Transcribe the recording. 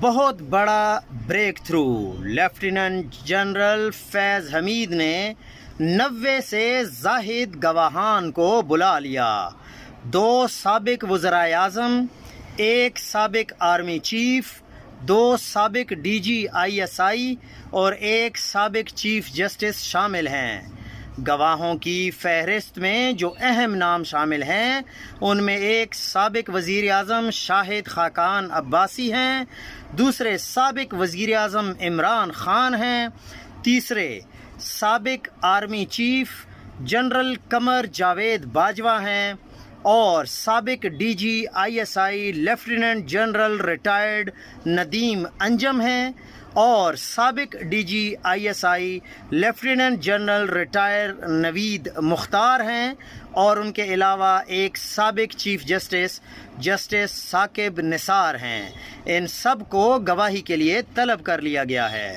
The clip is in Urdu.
بہت بڑا بریک تھرو، لیفٹیننٹ جنرل فیض حمید نے 90 سے زائد گواہان کو بلا لیا۔ 2 سابق وزرائے اعظم، 1 سابق آرمی چیف، 2 سابق DGISI اور 1 سابق چیف جسٹس شامل ہیں۔ گواہوں کی فہرست میں جو اہم نام شامل ہیں ان میں 1 سابق وزیر اعظم شاہد خاقان عباسی ہیں، دوسرے سابق وزیر اعظم عمران خان ہیں، تیسرے سابق army chief general Qamar Javed Bajwa ہیں اور سابق DGISI lieutenant general retired Nadeem Anjum ہیں اور سابق DGISI lieutenant general retire Naveed Mukhtar ہیں اور ان کے علاوہ 1 سابق چیف جسٹس ثاقب نثار ہیں۔ ان سب کو گواہی کے لیے طلب کر لیا گیا ہے۔